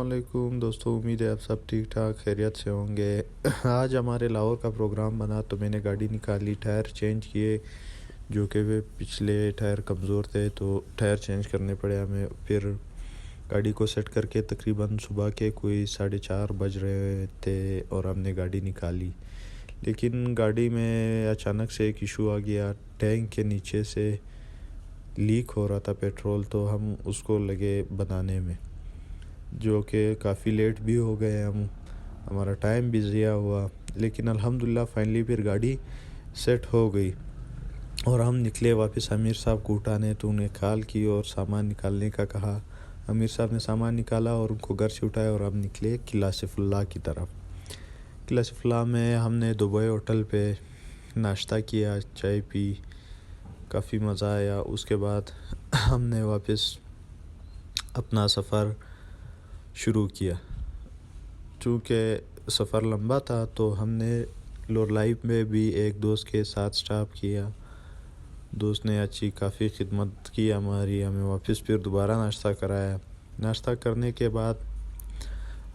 वालेकुम दोस्तों, उम्मीद है आप सब ठीक ठाक खैरियत से होंगे। आज हमारे लाहौर का प्रोग्राम बना तो मैंने गाड़ी निकाली, टायर चेंज किए जो कि वे पिछले टायर कमज़ोर थे तो टायर चेंज करने पड़े हमें। फिर गाड़ी को सेट करके तकरीबन सुबह के कोई 4:30 बज रहे थे और हमने गाड़ी निकाली। लेकिन गाड़ी में अचानक से एक इशू आ गया, टैंक के नीचे से लीक हो रहा था पेट्रोल, तो हम उसको लगे बनाने में, जो कि काफ़ी लेट भी हो गए हम, हमारा टाइम भी ज़िया हुआ। लेकिन अल्हम्दुलिल्लाह फाइनली फिर गाड़ी सेट हो गई और हम निकले वापस अमीर साहब को उठाने। तो उन्हें कॉल की और सामान निकालने का कहा। अमीर साहब ने सामान निकाला और उनको घर से उठाया और हम निकले किला सैफुल्लाह की तरफ। किला सैफुल्लाह में हमने दुबई होटल पे नाश्ता किया, चाय पी, काफ़ी मज़ा आया। उसके बाद हमने वापस अपना सफ़र शुरू किया। चूँकि सफ़र लंबा था तो हमने लोर लाइफ में भी एक दोस्त के साथ स्टॉप किया। दोस्त ने अच्छी काफ़ी खिदमत की हमारी, हमें वापस फिर दोबारा नाश्ता कराया। नाश्ता करने के बाद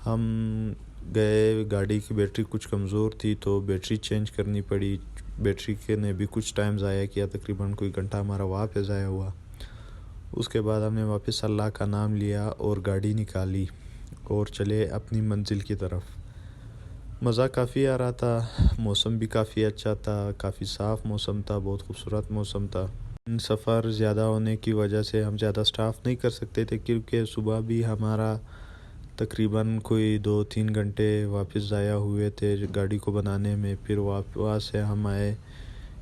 हम गए, गाड़ी की बैटरी कुछ कमज़ोर थी तो बैटरी चेंज करनी पड़ी। बैटरी के ने भी कुछ टाइम ज़ाया किया, तकरीबन कोई घंटा हमारा वहाँ पे ज़ाया हुआ। उसके बाद हमने वापस अल्लाह का नाम लिया और गाड़ी निकाली और चले अपनी मंजिल की तरफ। मज़ा काफ़ी आ रहा था, मौसम भी काफ़ी अच्छा था, काफ़ी साफ़ मौसम था, बहुत खूबसूरत मौसम था। सफ़र ज़्यादा होने की वजह से हम ज़्यादा स्टाफ नहीं कर सकते थे, क्योंकि सुबह भी हमारा तकरीबन कोई 2-3 घंटे वापस ज़ाया हुए थे गाड़ी को बनाने में। फिर वहाँ से हम आए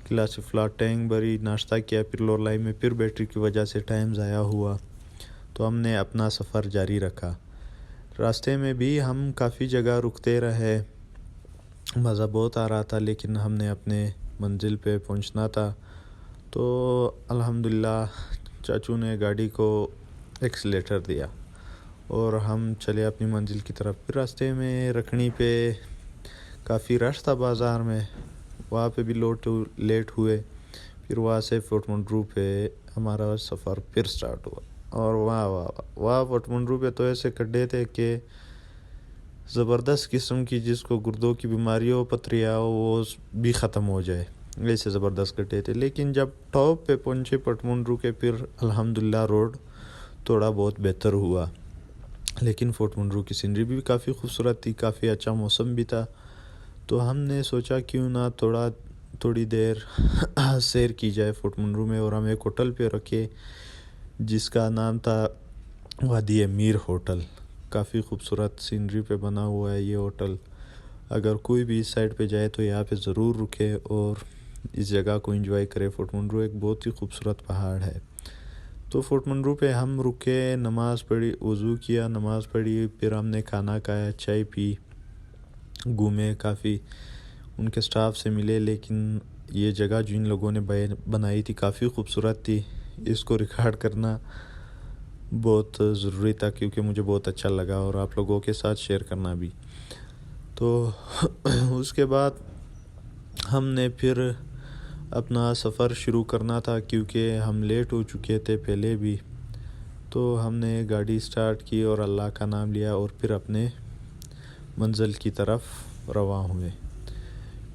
किला सैफुल्लाह, टैंक भरी, नाश्ता किया, फिर लोर लाइन में फिर बैटरी की वजह से टाइम ज़ाया हुआ तो हमने अपना सफ़र जारी रखा। रास्ते में भी हम काफ़ी जगह रुकते रहे, मज़ा बहुत आ रहा था, लेकिन हमने अपने मंजिल पे पहुंचना था। तो अल्हम्दुलिल्लाह चाचू ने गाड़ी को एक्सीलेटर दिया और हम चले अपनी मंजिल की तरफ। फिर रास्ते में रखनी पे काफ़ी रश था बाज़ार में, वहाँ पे भी लेट हुए। फिर वहाँ से फोर्ट मंड्रू पे हमारा सफ़र फिर स्टार्ट हुआ। और वाह फोर्ट मंड्रू पे तो ऐसे खड्डे थे कि ज़बरदस्त किस्म की, जिसको गुर्दों की बीमारी हो, पथरियाँ हो, वो भी ख़त्म हो जाए, ऐसे ज़बरदस्त खड्डे थे। लेकिन जब टॉप पे पहुँचे फोर्ट मंड्रू के, फिर अल्हम्दुलिल्लाह रोड थोड़ा बहुत बेहतर हुआ। लेकिन फोर्ट मंड्रू की सीनरी भी काफ़ी खूबसूरत थी, काफ़ी अच्छा मौसम भी था। तो हमने सोचा क्यों ना थोड़ी देर सैर की जाए फोर्ट मंड्रू में, और हम एक होटल पे रखे जिसका नाम था वादी अमीर होटल। काफ़ी खूबसूरत सीनरी पे बना हुआ है ये होटल। अगर कोई भी इस साइड पे जाए तो यहाँ पे ज़रूर रुके और इस जगह को एंजॉय करे। फोर्ट मंड्रू एक बहुत ही खूबसूरत पहाड़ है। तो फोर्ट मंड्रू पे हम रुके, नमाज़ पढ़ी, वज़ू किया, नमाज़ पढ़ी, फिर हमने खाना खाया, चाय पी, घूमे, काफ़ी उनके स्टाफ से मिले। लेकिन ये जगह जो इन लोगों ने बनाई थी काफ़ी खूबसूरत थी, इसको रिकॉर्ड करना बहुत ज़रूरी था क्योंकि मुझे बहुत अच्छा लगा और आप लोगों के साथ शेयर करना भी। तो उसके बाद हमने फिर अपना सफ़र शुरू करना था क्योंकि हम लेट हो चुके थे पहले भी। तो हमने गाड़ी स्टार्ट की और अल्लाह का नाम लिया और फिर अपने मंजिल की तरफ रवां हुए।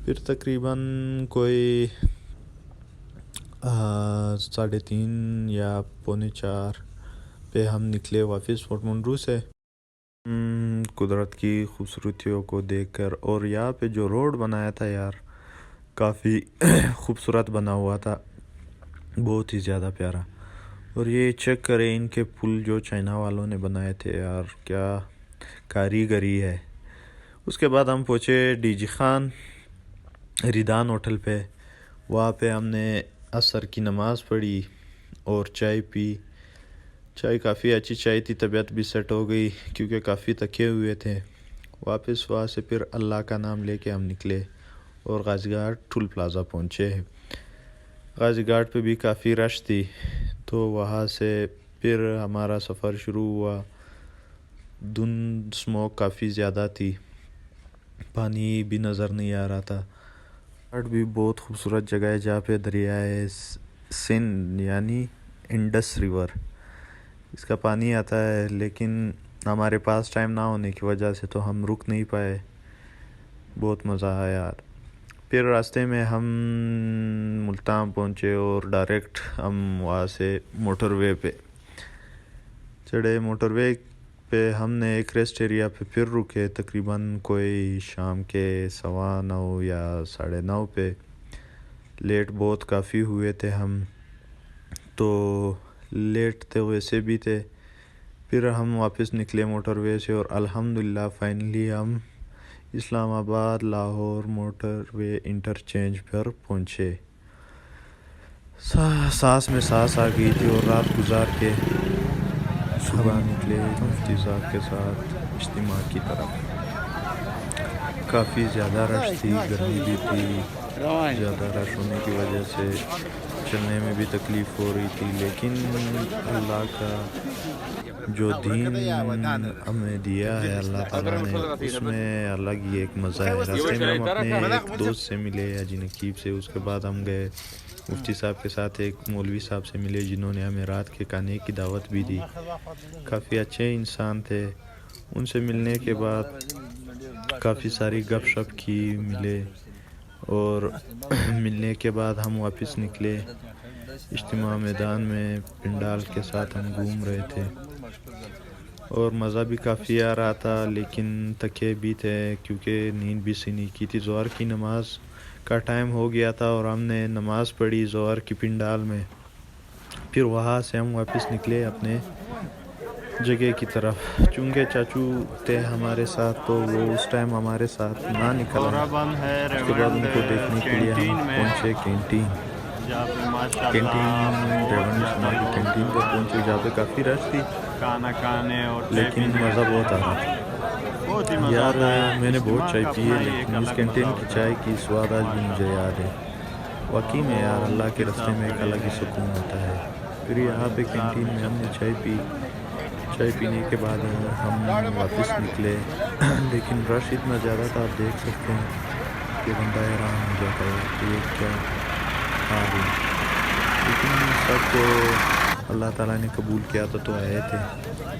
फिर तकरीबन कोई 3:30 या 3:45 पे हम निकले वापस फोर्ट मंड्रू से। कुदरत की खूबसूरतियों को देखकर, और यहाँ पे जो रोड बनाया था यार, काफ़ी खूबसूरत बना हुआ था, बहुत ही ज़्यादा प्यारा। और ये चेक करें इनके पुल जो चाइना वालों ने बनाए थे यार, क्या कारीगरी है। उसके बाद हम पहुँचे डीजी खान रिदान होटल पे। वहाँ पे हमने असर की नमाज़ पढ़ी और चाय पी। चाय काफ़ी अच्छी चाय थी, तबीयत भी सेट हो गई क्योंकि काफ़ी थके हुए थे। वापस वहाँ से फिर अल्लाह का नाम लेके हम निकले और गाज़ी घाट टोल प्लाज़ा पहुँचे। गाज़ी घाट पे भी काफ़ी रश थी, तो वहाँ से फिर हमारा सफ़र शुरू हुआ। धुंध, स्मोक काफ़ी ज़्यादा थी, पानी भी नज़र नहीं आ रहा था। घाट भी बहुत खूबसूरत जगह है जहाँ पे दरियाए सिंध यानी इंडस रिवर, इसका पानी आता है। लेकिन ہمارے پاس ٹائم نہ ہونے کی وجہ سے تو ہم رک نہیں پائے. بہت مزہ آیا یار. پھر راستے میں ہم ملتان پہنچے اور ڈائریکٹ ہم وہاں سے موٹر وے پہ چڑھے. موٹر وے پہ ہم نے ایک ریسٹ ایریا پہ پھر رکے تقریباً کوئی شام کے 9:15 یا 9:30 پہ. لیٹ بہت کافی ہوئے تھے ہم تو لیٹ تھے ویسے بھی تھے. پھر ہم واپس نکلے موٹر وے سے اور الحمدللہ فائنلی ہم اسلام آباد لاہور موٹر وے انٹرچینج پر پہنچے. سانس میں سانس آ گئی تھی اور رات گزار کے صبح نکلے مفتی صاحب کے ساتھ اجتماع کی طرف. کافی زیادہ رش تھی, گرمی بھی تھی, زیادہ رش ہونے کی وجہ سے چلنے میں بھی تکلیف ہو رہی تھی. لیکن اللہ کا جو دین ہمیں دیا ہے اللہ تعالیٰ نے, اس میں الگ ہی ایک مزہ ہے. راستے میں ہم اپنے ایک دوست سے ملے حاجی نقیب سے. اس کے بعد ہم گئے مفتی صاحب کے ساتھ ایک مولوی صاحب سے ملے جنہوں نے ہمیں رات کے کھانے کی دعوت بھی دی. کافی اچھے انسان تھے. ان سے ملنے کے بعد کافی ساری گپ شپ کی, ملے, اور ملنے کے بعد ہم واپس نکلے. اجتماع میدان میں پنڈال کے ساتھ ہم گھوم رہے تھے اور مزہ بھی کافی آ رہا تھا, لیکن تھکے بھی تھے کیونکہ نیند بھی سی نہیں کی تھی. ظہر کی نماز کا ٹائم ہو گیا تھا اور ہم نے نماز پڑھی ظہر کی پنڈال میں. پھر وہاں سے ہم واپس نکلے اپنے جگہ کی طرف. چونکہ چاچو تھے ہمارے ساتھ تو وہ اس ٹائم ہمارے ساتھ نہ نکل آئے. اس کے بعد ان کو دیکھنے کے لیے ہم پہنچے کینٹین ریونیو سنا کی کینٹین پر پہنچے جہاں پہ کافی رش تھی لیکن مزہ بہت آ رہا تھا یار. میں نے بہت چائے پی ہے لیکن اس کینٹین کی چائے کی سواد آج بھی مجھے یاد ہے. واقعی میں یار اللہ کے راستے میں ایک الگ ہی سکون ہوتا ہے. پھر یہاں پہ کینٹین میں ہم نے چائے پی. چائے پینے کے بعد ہم واپس نکلے لیکن رش اتنا زیادہ تھا آپ دیکھ سکتے ہیں کہ بندہ حیران ہو جاتا ہے کہ یہ کیا حال ہے. لیکن سب کو اللہ تعالیٰ نے قبول کیا تو آئے تھے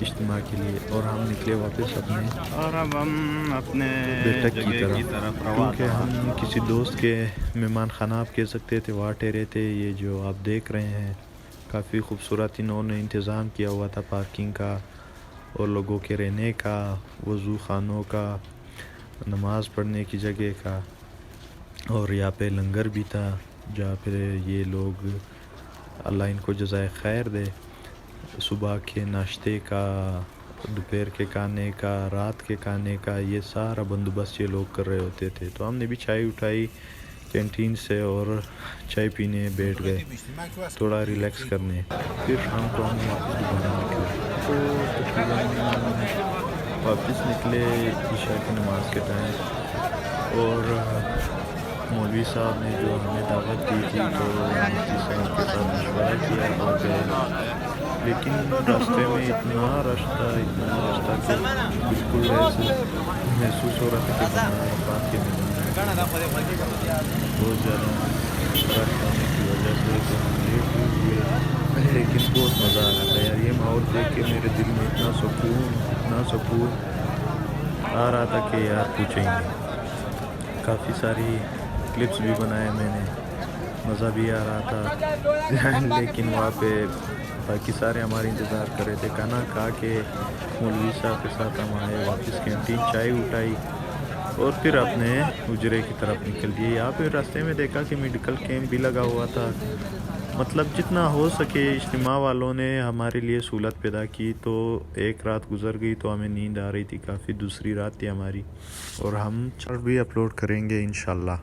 اجتماع کے لیے اور ہم نکلے واپس اپنے بیٹک کی طرف کیونکہ ہم کسی دوست کے مہمان خانہ آپ کہہ سکتے تھے وہاں ٹھہرے تھے. یہ جو آپ دیکھ رہے ہیں کافی خوبصورت انہوں نے انتظام کیا ہوا تھا پارکنگ کا اور لوگوں کے رہنے کا, وضو خانوں کا, نماز پڑھنے کی جگہ کا, اور یہاں پہ لنگر بھی تھا جہاں پہ یہ لوگ اللہ ان کو جزائے خیر دے صبح کے ناشتے کا, دوپہر کے کھانے کا, رات کے کھانے کا, یہ سارا بندوبست یہ لوگ کر رہے ہوتے تھے. تو ہم نے بھی چائے اٹھائی کینٹین سے اور چائے پینے بیٹھ گئے تھوڑا ریلیکس کرنے. پھر شام کو ہم واپس دوبارہ نکلے تو تقریباً واپس نکلے عشاء کی نماز کے ٹائم اور مولوی صاحب نے جو ہمیں دعوت دی تھی تو مفتی صاحب کے ساتھ مشورہ کیا اور گئے. لیکن راستے میں اتنا رش تھا کہ بالکل ایسے محسوس ہو رہا تھا کہ عرفات کے میدان بہت زیادہ رش ہونے کی وجہ سے تو ہم لیٹ ہوئے لیکن بہت مزہ آ رہا تھا یار. یہ ماحول دیکھ کے میرے دل میں اتنا سکون آ رہا تھا کہ یار پوچھیں گے. کافی ساری کلپس بھی بنائے میں نے, مزہ بھی آ رہا تھا لیکن وہاں پہ باقی سارے ہمارے انتظار کر رہے تھے. کھانا کھا کے مولوی صاحب کے ساتھ ہم آئے واپس کینٹین, چائے اٹھائی اور پھر اپنے اجرے کی طرف نکل دیے. یہاں پہ راستے میں دیکھا کہ میڈیکل کیمپ بھی لگا ہوا تھا. مطلب جتنا ہو سکے اجتماع والوں نے ہمارے لیے سہولت پیدا کی. تو ایک رات گزر گئی تو ہمیں نیند آ رہی تھی کافی. دوسری رات تھی ہماری اور ہم بھی اپلوڈ کریں گے انشاءاللہ.